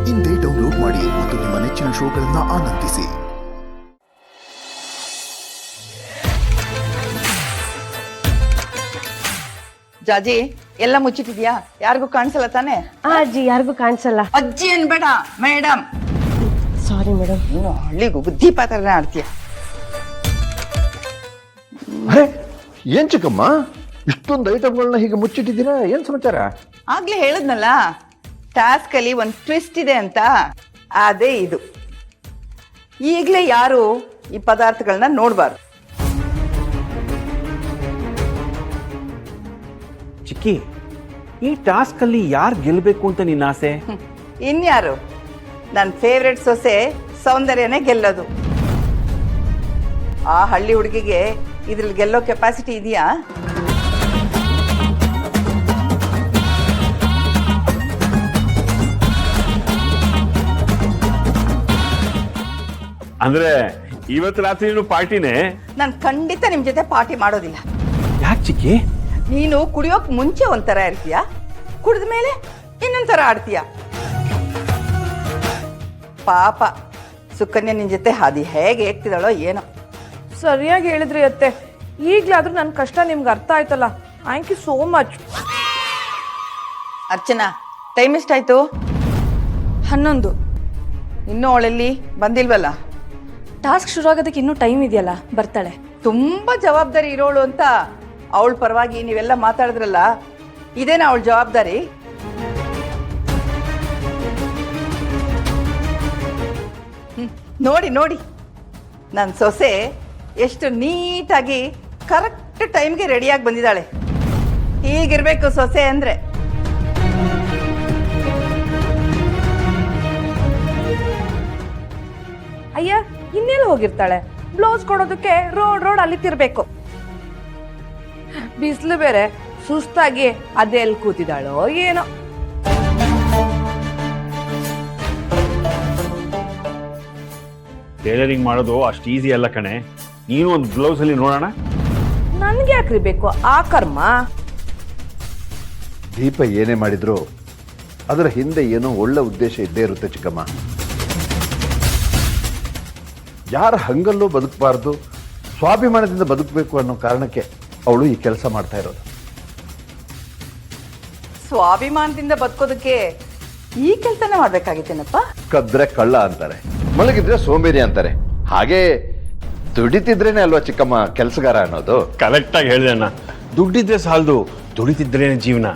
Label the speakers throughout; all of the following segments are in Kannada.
Speaker 1: ಇಂದೇ ಡೌನ್ಲೋಡ್ ಮಾಡಿ ಮತ್ತು ನಿಮ್ಮ ನೆಚ್ಚಿನ ಶೋಗಳನ್ನು ಆನಂದಿಸಿ.
Speaker 2: ಜಾಜಿ ಎಲ್ಲ ಮುಚ್ಚಿಟ್ಟಿದ್ಯಾ? ಯಾರಿಗೂ ಕಾಣಿಸಲ್ಲ ತಾನೆ?
Speaker 3: ಅಜ್ಜಿ ಯಾರಿಗೂ ಕಾಣಿಸಲ್ಲ.
Speaker 2: ಅಜ್ಜಿ ಅನ್ಬೇಡ ಮೇಡಮ್.
Speaker 3: Sorry madam.
Speaker 2: ನೀನು ಹಳ್ಳಿಗೂ ಬುದ್ಧಿ ಪಾತ್ರನ ಆಡ್ತೀಯ.
Speaker 4: ಏನ್ ಚಿಕ್ಕಮ್ಮ ಇಷ್ಟೊಂದು ಐಟಮ್ಗಳನ್ನ ಹೀಗೆ ಮುಚ್ಚಿಟ್ಟಿದ್ದೀರಾ? ಏನ್ ಸಮಾಚಾರ?
Speaker 2: ಆಗ್ಲೇ ಹೇಳದ್ನಲ್ಲ, ಟಾಸ್ಕ್ ಅಲ್ಲಿ ಒಂದು ಟ್ವಿಸ್ಟ್ ಇದೆ ಅಂತ. ಅದೇ ಇದು. ಈಗ್ಲೇ ಯಾರು ಈ ಪದಾರ್ಥಗಳನ್ನ ನೋಡ್ಬಾರ್ದು.
Speaker 5: ಚಿಕ್ಕಿ, ಈ ಟಾಸ್ಕ್ ಅಲ್ಲಿ ಯಾರು ಗೆಲ್ಬೇಕು ಅಂತ ನಿನ್ನ ಆಸೆ?
Speaker 2: ಇನ್ಯಾರು? ನನ್ನ ಫೇವ್ರೆಟ್ ಸೊಸೆ ಸೌಂದರ್ಯನೇ ಗೆಲ್ಲೋದು. ಆ ಹಳ್ಳಿ ಹುಡುಗಿಗೆ ಇದ್ರಲ್ಲಿ ಗೆಲ್ಲೋ ಕೆಪಾಸಿಟಿ ಇದೆಯಾ?
Speaker 5: ಅಂದ್ರೆ ಇವತ್ತು ರಾತ್ರಿ ಪಾರ್ಟಿನೇ?
Speaker 2: ನಾನು ಖಂಡಿತ ನಿಮ್ ಜೊತೆ ಪಾರ್ಟಿ ಮಾಡೋದಿಲ್ಲ.
Speaker 5: ಯಾಕೆ ಚಿಕ್ಕಿ?
Speaker 2: ನೀನು ಕುಡಿಯೋಕ್ ಮುಂಚೆ ಒಂಥರ ಇರ್ತೀಯ, ಕುಡಿದ ಮೇಲೆ ಇನ್ನೊಂಥರ ಆಡ್ತೀಯ. ಪಾಪ ಸುಕನ್ಯಾ ನಿನ್ ಜೊತೆ ಹಾದಿ ಹೇಗೆ ಹೇಳ್ತಿದ್ದಾಳೋ ಏನೋ.
Speaker 3: ಸರಿಯಾಗಿ ಹೇಳಿದ್ರಿ ಅತ್ತೆ. ಈಗ್ಲಾದ್ರೂ ನನ್ನ ಕಷ್ಟ ನಿಮ್ಗೆ ಅರ್ಥ ಆಯ್ತಲ್ಲ. Thank you so much.
Speaker 2: Archana, time ಎಷ್ಟಾಯ್ತು?
Speaker 3: 11.
Speaker 2: ಇನ್ನೂ ಅವಳಲ್ಲಿ ಬಂದಿಲ್ವಲ್ಲ?
Speaker 3: ಟಾಸ್ಕ್ ಶುರು ಆಗೋದಕ್ಕೆ ಇನ್ನೂ ಟೈಮ್ ಇದೆಯಲ್ಲ, ಬರ್ತಾಳೆ.
Speaker 2: ತುಂಬಾ ಜವಾಬ್ದಾರಿ ಇರೋಳು ಅಂತ ಅವಳ ಪರವಾಗಿ ನೀವೆಲ್ಲ ಮಾತಾಡಿದ್ರಲ್ಲ, ಇದೇನಾ ಅವಳ ಜವಾಬ್ದಾರಿ? ನೋಡಿ ನೋಡಿ, ನನ್ನ ಸೊಸೆ ಎಷ್ಟು ನೀಟಾಗಿ ಕರೆಕ್ಟ್ ಟೈಮ್ಗೆ ರೆಡಿಯಾಗಿ ಬಂದಿದ್ದಾಳೆ. ಹೀಗಿರ್ಬೇಕು ಸೊಸೆ ಅಂದ್ರೆ.
Speaker 3: ಅಯ್ಯ, ಇನ್ನೆಲ್ಲ ಹೋಗಿರ್ತಾಳೆ? ಬ್ಲೌಸ್ ಕೊಡೋದಕ್ಕೆ ರೋಡ್ ಅಲ್ಲಿತಿರ್ಬೇಕು. ಬಿಸಿಲು ಬೇರೆ, ಸುಸ್ತಾಗಿ ಅದೇ ಎಲ್ಲಿ ಕೂತಿದ್ದಾಳೋ ಏನೋ.
Speaker 5: ಟೈಲರಿಂಗ್ ಮಾಡೋದು ಅಷ್ಟು ಈಸಿ ಅಲ್ಲ ಕಣೆ. ನೀನು ಒಂದು ಬ್ಲೌಸ್ ಅಲ್ಲಿ ನೋಡೋಣ.
Speaker 3: ನನ್ಗೆ ಯಾಕ್ರಿ ಬೇಕು ಆ ಕರ್ಮ?
Speaker 4: ದೀಪ ಏನೇ ಮಾಡಿದ್ರು ಅದರ ಹಿಂದೆ ಏನೋ ಒಳ್ಳೆ ಉದ್ದೇಶ ಇದ್ದೇ ಇರುತ್ತೆ ಚಿಕ್ಕಮ್ಮ. ಯಾರ ಹಂಗಲ್ಲೂ ಬದುಕಬಾರ್ದು, ಸ್ವಾಭಿಮಾನದಿಂದ ಬದುಕಬೇಕು ಅನ್ನೋ ಕಾರಣಕ್ಕೆ ಅವಳು ಈ ಕೆಲಸ ಮಾಡ್ತಾ ಇರೋದು.
Speaker 2: ಸ್ವಾಭಿಮಾನದಿಂದ ಬದುಕೋದಕ್ಕೆ ಈ ಕೆಲಸನೇ ಮಾಡ್ಬೇಕಾಗಿತ್ತೇನಪ್ಪ?
Speaker 4: ಕದ್ರೆ ಕಳ್ಳ ಅಂತಾರೆ, ಮಲಗಿದ್ರೆ ಸೋಂಬೇರಿ ಅಂತಾರೆ. ಹಾಗೆ ದುಡಿತಿದ್ರೇನೆ ಅಲ್ವಾ ಚಿಕ್ಕಮ್ಮ ಕೆಲಸಗಾರ ಅನ್ನೋದು?
Speaker 5: ಕರೆಕ್ಟ್ ಆಗಿ ಹೇಳಿದೆ ಅಣ್ಣ. ದುಡ್ಡಿದ್ರೆ ಸಾಲದು, ದುಡಿತಿದ್ರೇನೆ ಜೀವನ.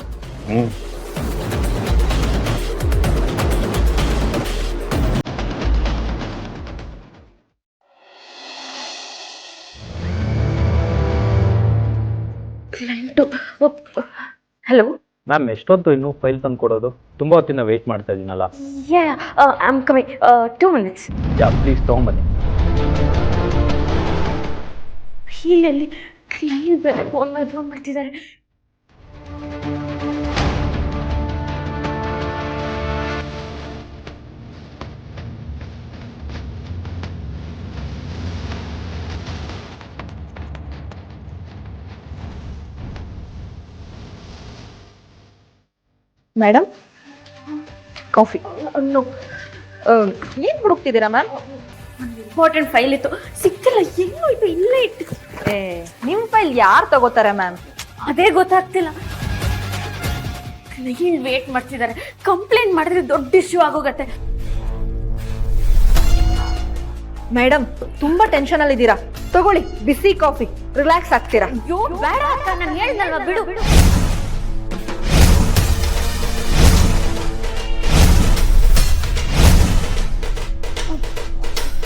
Speaker 3: ಹಲೋ
Speaker 6: ಮ್ಯಾಮ್, ಎಷ್ಟೊತ್ತು ಇನ್ನೂ ಫೈಲ್ ತಂದು ಕೊಡೋದು? ತುಂಬ ಹೊತ್ತಿನ ವೆಯ್ಟ್ ಮಾಡ್ತಾ ಇದ್ದೀನಲ್ಲ.
Speaker 3: I am coming. 2 minutes.
Speaker 6: Yeah, please ತೊಗೊಂಬನ್ನಿ.
Speaker 3: ಹೀಗಲ್ಲಿ ಕ್ಲೈಂಟ್ ಬೇರೆ ಫೋನ್ ಮಾಡ್ತಿದ್ದಾರೆ. Madam, coffee. ಏನು ಹುಡುಕ್ತಿದ್ದೀರಾ ಮ್ಯಾಮ್? ಇಂಪಾರ್ಟೆಂಟ್ ಫೈಲ್ ಇತ್ತು, ಸಿಕ್ತಿಲ್ಲ. ಎಲ್ಲೋ ಇತ್ತು, ಇಲ್ಲೇ ಇಟ್ಟು. ನಿಮ್ಮ ಫೈಲ್ ಯಾರು ತಗೋತಾರೆ ಮ್ಯಾಮ್? ಅದೇ ಗೊತ್ತಾಗ್ತಿಲ್ಲ. ಕ್ಲೈಂಟ್ ವೇಟ್ ಮಾಡ್ತಿದ್ದಾರೆ. ಕಂಪ್ಲೇಂಟ್ ಮಾಡಿದ್ರೆ ದೊಡ್ಡ ಇಶ್ಯೂ ಆಗೋಗತ್ತೆ. ಮೇಡಮ್, ತುಂಬಾ ಟೆನ್ಷನ್ ಅಲ್ಲಿ ಇದ್ದೀರಾ. ತಗೊಳ್ಳಿ ಬಿಸಿ ಕಾಫಿ, ರಿಲ್ಯಾಕ್ಸ್ ಆಗ್ತೀರಾ. ಅಯ್ಯೋ ಬೇಡ ಅಕ್ಕ, ನಾನು ಹೇಳ್ದಲ್ವಾ, ಬಿಡು.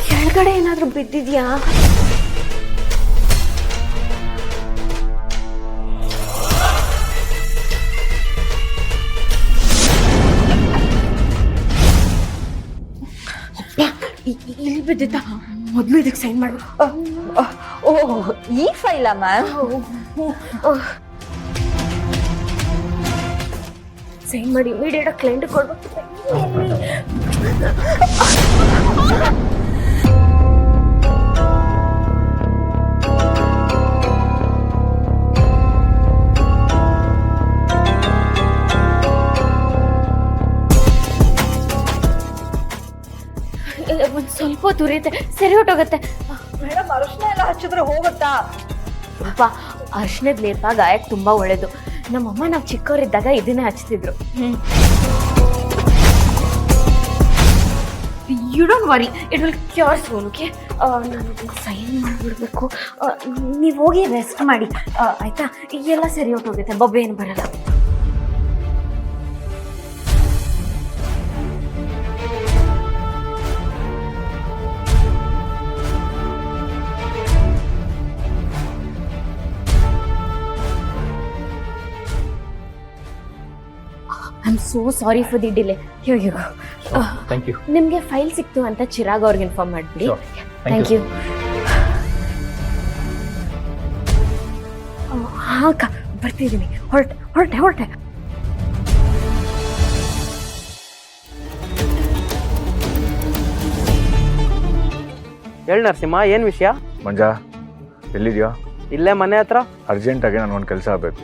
Speaker 3: ಕೆಳಗಡೆ ಏನಾದ್ರೂ ಬಿದ್ದಿದ್ಯಾ? ಇಲ್ಲಿ ಬಿದ್ದಿದ್ದ. ಮೊದಲು ಇದಕ್ಕೆ ಸೈನ್ ಮಾಡ್ಬೇಕು. ಓಹ್, ಈ ಫೈಲಾ ಮ್ಯಾಮ್? ಸೈನ್ ಮಾಡಿ ಇಮಿಡಿಯೇಟ್ ಕ್ಲೈಂಟ್ ಕೊಡ್ಬೇಕು. ಒಂದು ಸ್ವಲ್ಪ ಹೊತ್ತು ಉರಿಯುತ್ತೆ, ಸರಿ ಹೊಟ್ಟೋಗುತ್ತೆ.
Speaker 2: ಮೇಡಮ್ ಅರಿಶಿನ ಎಲ್ಲ ಹಚ್ಚಿದ್ರೆ ಹೋಗುತ್ತಾ?
Speaker 3: ಸ್ವಲ್ಪ ಅರಿಶಿನದ ಲೇಪ ಗಾಯಕ್ಕೆ ತುಂಬಾ ಒಳ್ಳೇದು. ನಮ್ಮಮ್ಮ ನಾವು ಚಿಕ್ಕವರಿದ್ದಾಗ ಇದನ್ನೇ ಹಚ್ತಿದ್ರು. You don't worry, it will cure soon. Okay, ನಾನು ಸೈನ್ ಮಾಡಿಬಿಡ್ಬೇಕು. ನೀವು ಹೋಗಿ ರೆಸ್ಟ್ ಮಾಡಿ ಆಯ್ತಾ? ಎಲ್ಲ ಸರಿ ಹೊಟ್ಟೋಗುತ್ತೆ, ಬೊಬ್ಬೆ ಏನು ಬರಲ್ಲ. I am so sorry for the delay.
Speaker 6: Thank you.
Speaker 3: ನಿಮಗೆ ಫೈಲ್ ಸಿಕ್ತು ಅಂತ ಚಿರಾಗ್ ಅವ್ರಿಗೆ ಇನ್ಫಾರ್ಮ್ ಮಾಡಿಬಿಡಿ. Thank you. ಹಾಂ ಅಕ್ಕ, ಬರ್ತಿದ್ದೀನಿ. ಹೊರಟೆ.
Speaker 7: ಹೇಳಿ ನರಸಿಂಹ, ಏನು ವಿಷಯ?
Speaker 8: ಮಂಜಾ, ಎಲ್ಲಿದ್ಯಾ?
Speaker 7: ಇಲ್ಲೇ ಮನೆ ಹತ್ರ.
Speaker 8: ಅರ್ಜೆಂಟಾಗಿ ನನಗೊಂದು ಕೆಲಸ ಆಗಬೇಕು.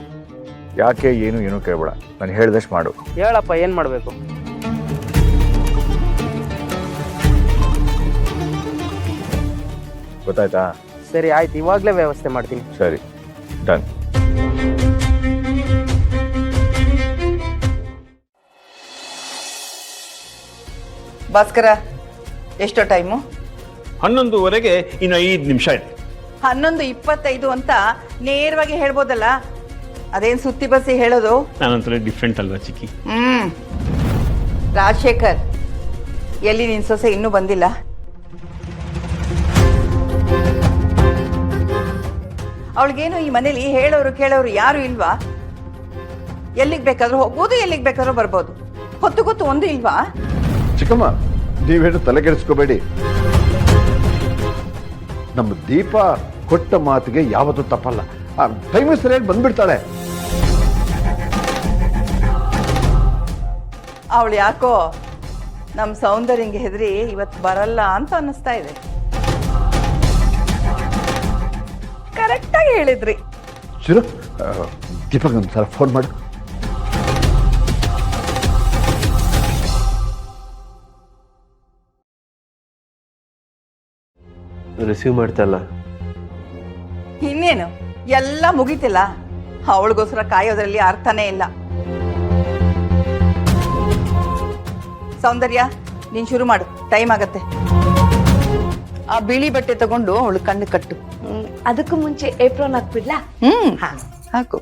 Speaker 8: ಯಾಕೆ ಏನು ಕೇಳಬೇಡ, ನಾನು ಹೇಳ್ದಷ್ಟು ಮಾಡು.
Speaker 7: ಹೇಳಪ್ಪ, ಏನು ಮಾಡಬೇಕು?
Speaker 8: ಗೊತ್ತಾಯ್ತಾ?
Speaker 7: ಸರಿ ಆಯ್ತು, ಇವಾಗಲೇ ವ್ಯವಸ್ಥೆ ಮಾಡ್ತೀನಿ.
Speaker 8: ಸರಿ, ಡನ್.
Speaker 2: ಭಾಸ್ಕರ, ಎಷ್ಟೋ ಟೈಮು?
Speaker 5: 11:15 ಇನ್ನು 5 ನಿಮಿಷ ಇದೆ.
Speaker 2: 11:25 ಅಂತ ನೇರವಾಗಿ ಹೇಳ್ಬೋದಲ್ಲ, ಅದೇನ್ ಸುತ್ತಿ ಬಸ್ಸಿ ಹೇಳೋದು?
Speaker 5: ನಾನಂತರ ಡಿಫ್ರೆಂಟ್ ಅಲ್ವಾ ಚಿಕ್ಕಿ?
Speaker 2: ರಾಜಶೇಖರ್, ಎಲ್ಲಿ ನಿನ್ ಸೊಸೆ ಇನ್ನೂ ಬಂದಿಲ್ಲ? ಅವಳಿಗೇನು ಈ ಮನೇಲಿ ಹೇಳೋರು ಕೇಳೋರು ಯಾರು ಇಲ್ವಾ? ಎಲ್ಲಿಗೆ ಬೇಕಾದ್ರೂ ಹೋಗ್ಬೋದು, ಎಲ್ಲಿಗೆ ಬೇಕಾದ್ರೂ ಬರ್ಬೋದು. ಹೊತ್ತು ಒಂದು ಇಲ್ವಾ?
Speaker 4: ಚಿಕ್ಕಮ್ಮ, ನೀವೇನು ತಲೆ ಕೆಡಿಸ್ಕೋಬೇಡಿ. ನಮ್ಮ ದೀಪ ಕೊಟ್ಟ ಮಾತಿಗೆ ಯಾವತ್ತೂ ತಪ್ಪಲ್ಲ. ಟೈಮಿಗೆ ಸರಿಯಾಗಿ ಬಂದ್ಬಿಡ್ತಾಳೆ.
Speaker 2: ಅವಳು ಯಾಕೋ ನಮ್ಮ ಸೌಂದರ್ಯಂಗೆ ಹೆದರಿ ಇವತ್ತು ಬರಲ್ಲ ಅಂತ ಅನ್ನಿಸ್ತಾ ಇದೆ. ಕರೆಕ್ಟಾಗಿ ಹೇಳಿದ್ರಿ.
Speaker 4: ಶಿರು, ದೀಪಕ್ ಒಂದ್ಸಲ ಫೋನ್ ಮಾಡು.
Speaker 6: ರಿಸೀವ್ ಮಾಡ್ತಲ್ಲ.
Speaker 2: ಇನ್ನೇನು, ಎಲ್ಲ ಮುಗೀತಿಲ್ಲ. ಅವಳಿಗೋಸ್ಕರ ಕಾಯೋದ್ರಲ್ಲಿ ಅರ್ಥನೇ ಇಲ್ಲ. ಸೌಂದರ್ಯ, ನೀನ್ ಶುರು ಮಾಡು, ಟೈಮ್ ಆಗತ್ತೆ. ಆ ಬಿಳಿ ಬಟ್ಟೆ ತಗೊಂಡು ಅವಳು ಕಣ್ಣು ಕಟ್ಟು.
Speaker 3: ಅದಕ್ಕೂ ಮುಂಚೆ ಏಪ್ರಿಲ್ ಹಾಕ್ಬಿಡ್ಲಾ?
Speaker 2: ಹಾಕು.